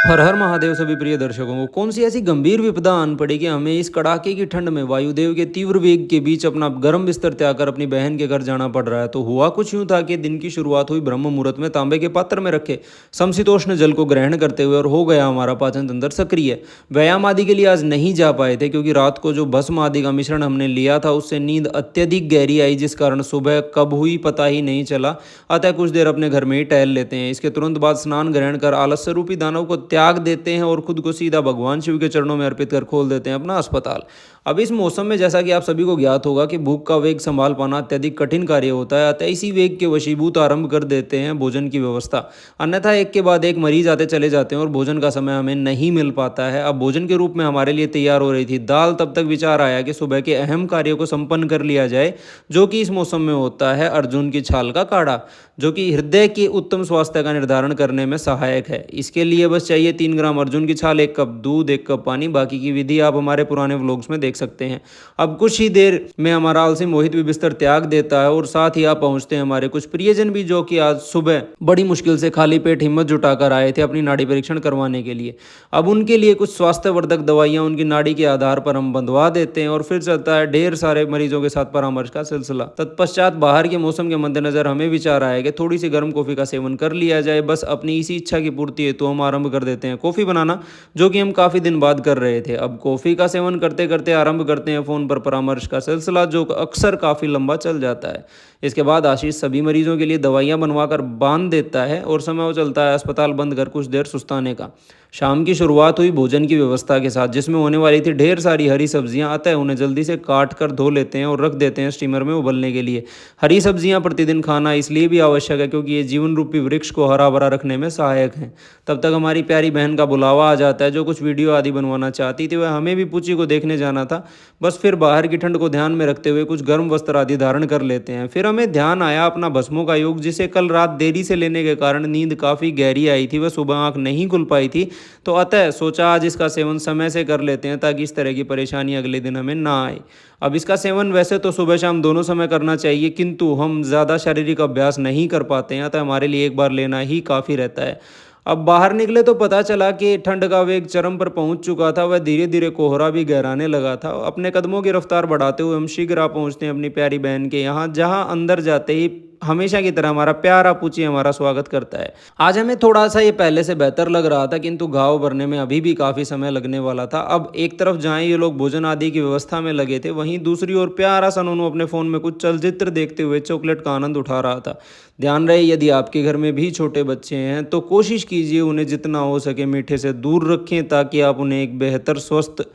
हर हर महादेव सभी प्रिय दर्शकों को। कौन सी ऐसी गंभीर विपदा आन पड़ी कि हमें इस कड़ाके की ठंड में वायुदेव के तीव्र वेग के बीच अपना गर्म बिस्तर त्याग कर अपनी बहन के घर जाना पड़ रहा है। तो हुआ कुछ यूं था कि दिन की शुरुआत हुई ब्रह्म मुहूर्त में तांबे के पात्र में रखे समशीतोष्ण जल को ग्रहण करते हुए, और हो गया हमारा पाचन तंत्र सक्रिय। व्यायाम आदि के लिए आज नहीं जा पाए थे क्योंकि रात को जो भस्म आदि का मिश्रण हमने लिया था उससे नींद अत्यधिक गहरी आई, जिस कारण सुबह कब हुई पता ही नहीं चला। अतः कुछ देर अपने घर में ही टहल लेते हैं। इसके तुरंत बाद स्नान ग्रहण कर आलस्य रूपी दानव को त्याग देते हैं और खुद को सीधा भगवान शिव के चरणों में अर्पित कर खोल देते हैं अपना अस्पताल। अब इस मौसम में जैसा कि आप सभी को ज्ञात होगा कि भूख का वेग संभाल पाना अत्यधिक कठिन कार्य होता है। अतः इसी वेग के वशीभूत आरंभ कर देते हैं भोजन की व्यवस्था। अन्यथा एक के बाद एक मरीज आते चले जाते हैं और भोजन का समय हमें नहीं मिल पाता है। अब भोजन के रूप में हमारे लिए तैयार हो रही थी दाल। तब तक विचार आया कि सुबह के अहम कार्य को संपन्न कर लिया जाए, जो कि इस मौसम में होता है अर्जुन की छाल का काढ़ा, जो कि हृदय के उत्तम स्वास्थ्य का निर्धारण करने में सहायक है। इसके लिए बस चाहिए 3 ग्राम अर्जुन की छाल, 1 कप दूध, 1 कप पानी। बाकी की विधि आप हमारे पुराने व्लॉग्स में देख सकते हैं। अब कुछ ही देर में हमारा आलसी मोहित भी बिस्तर त्याग देता है और साथ ही आप पहुंचते हैं हमारे कुछ प्रियजन भी, जो कि आज सुबह बड़ी मुश्किल से खाली पेट हिम्मत जुटाकर आए थे अपनी नाड़ी परीक्षण करवाने के लिए। अब उनके लिए कुछ स्वास्थ्यवर्धक दवाइयां उनकी नाड़ी के आधार पर हम बंधवा देते हैं और फिर चलता है ढेर सारे मरीजों के साथ परामर्श का सिलसिला। तत्पश्चात बाहर के मौसम के मद्देनजर हमें विचार आया कि थोड़ी सी गर्म कॉफी का सेवन कर लिया जाए। बस अपनी इसी इच्छा की पूर्ति हेतु तो हम आरंभ कर देते हैं कॉफी बनाना, जो कि हम काफी दिन बाद कर रहे थे। अब कॉफी का सेवन करते करते आरंभ करते हैं फोन पर परामर्श का सिलसिला, जो अक्सर काफी लंबा चल जाता है। इसके बाद आशीष सभी मरीजों के लिए दवाइयां बनवाकर बांध देता है और समय वो चलता है अस्पताल बंद कर कुछ देर सुस्ताने का। शाम की शुरुआत हुई भोजन की व्यवस्था के साथ, जिसमें होने वाली थी ढेर सारी हरी सब्जियां। अतः उन्हें जल्दी से काट कर धो लेते हैं और रख देते हैं स्टीमर में उबलने के लिए। हरी सब्जियां प्रतिदिन खाना इसलिए भी आवश्यक है क्योंकि ये जीवन रूपी वृक्ष को हरा भरा रखने में सहायक हैं। तब तक हमारी प्यारी बहन का बुलावा आ जाता है, जो कुछ वीडियो आदि बनवाना चाहती थी। वह हमें भी पूची को देखने जाना था। बस फिर बाहर की ठंड को ध्यान में रखते हुए कुछ गर्म वस्त्र आदि धारण कर लेते हैं। फिर हमें ध्यान आया अपना भस्मों का योग, जिसे कल रात देरी से लेने के कारण नींद काफ़ी गहरी आई थी। वह सुबह आंख नहीं खुल पाई थी, तो अतः सोचा आज इसका सेवन समय से कर लेते हैं ताकि इस तरह की परेशानी अगले दिन हमें ना आए। अब इसका सेवन वैसे तो सुबह शाम दोनों समय करना चाहिए, किंतु हम ज़्यादा शारीरिक अभ्यास नहीं कर पाते हैं, अतः हमारे लिए एक बार लेना ही काफ़ी रहता है। अब बाहर निकले तो पता चला कि ठंड का वेग चरम पर पहुंच चुका था। वह धीरे धीरे कोहरा भी गहराने लगा था। अपने कदमों की रफ्तार बढ़ाते हुए हम शीघ्र आ पहुंचते हैं अपनी प्यारी बहन के यहाँ, जहां अंदर जाते ही हमेशा की तरह हमारा प्यारा पूची हमारा स्वागत करता है। आज हमें थोड़ा सा ये पहले से बेहतर लग रहा था, किंतु घाव भरने में अभी भी काफ़ी समय लगने वाला था। अब एक तरफ जहाँ ये लोग भोजन आदि की व्यवस्था में लगे थे, वहीं दूसरी ओर प्यारा सा नोनू अपने फ़ोन में कुछ चलचित्र देखते हुए चॉकलेट का आनंद उठा रहा था। ध्यान रहे, यदि आपके घर में भी छोटे बच्चे हैं तो कोशिश कीजिए उन्हें जितना हो सके मीठे से दूर रखें, ताकि आप उन्हें एक बेहतर स्वस्थ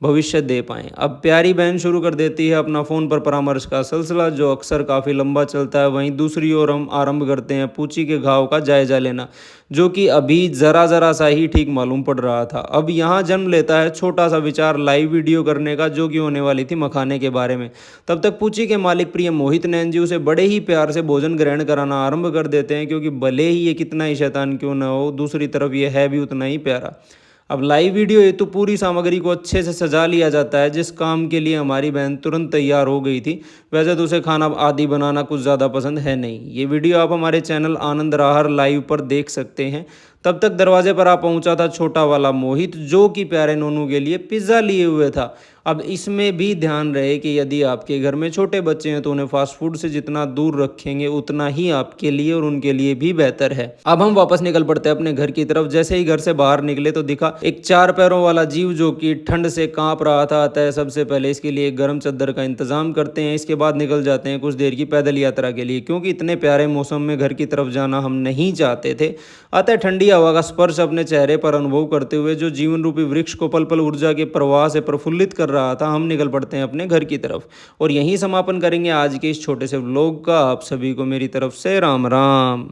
भविष्य दे पाएँ। अब प्यारी बहन शुरू कर देती है अपना फ़ोन पर परामर्श का सिलसिला, जो अक्सर काफ़ी लंबा चलता है। वहीं दूसरी ओर हम आरंभ करते हैं पूची के घाव का जायजा लेना, जो कि अभी ज़रा सा ही ठीक मालूम पड़ रहा था। अब यहाँ जन्म लेता है छोटा सा विचार लाइव वीडियो करने का, जो कि होने वाली थी मखाने के बारे में। तब तक पूची के मालिक प्रिय मोहित नैन जी उसे बड़े ही प्यार से भोजन ग्रहण कराना आरंभ कर देते हैं, क्योंकि भले ही ये कितना ही शैतान क्यों न हो, दूसरी तरफ ये है भी उतना ही प्यारा। अब लाइव वीडियो हेतु पूरी सामग्री को अच्छे से सजा लिया जाता है, जिस काम के लिए हमारी बहन तुरंत तैयार हो गई थी। वैसे तो उसे खाना आदि बनाना कुछ ज़्यादा पसंद है नहीं। ये वीडियो आप हमारे चैनल आनंद राहर लाइव पर देख सकते हैं। तब तक दरवाजे पर आ पहुंचा था छोटा वाला मोहित, जो कि प्यारे नोनू के लिए पिज़्ज़ा लिए हुए था। अब इसमें भी ध्यान रहे कि यदि आपके घर में छोटे बच्चे हैं तो उन्हें फास्ट फूड से जितना दूर रखेंगे उतना ही आपके लिए और उनके लिए भी बेहतर है। अब हम वापस निकल पड़ते हैं अपने घर की तरफ। जैसे ही घर से बाहर निकले तो दिखा एक 4 पैरों वाला जीव, जो कि ठंड से कांप रहा था। अतः सबसे पहले इसके लिए एक गर्म चद्दर का इंतजाम करते हैं। इसके बाद निकल जाते हैं कुछ देर की पैदल यात्रा के लिए, क्योंकि इतने प्यारे मौसम में घर की तरफ जाना हम नहीं चाहते थे। अतः ठंडी हवा का स्पर्श अपने चेहरे पर अनुभव करते हुए, जो जीवन रूपी वृक्ष को पल पल ऊर्जा के प्रवाह से प्रफुल्लित कर रहा था, हम निकल पड़ते हैं अपने घर की तरफ। और यहीं समापन करेंगे आज के इस छोटे से व्लॉग का। आप सभी को मेरी तरफ से राम राम।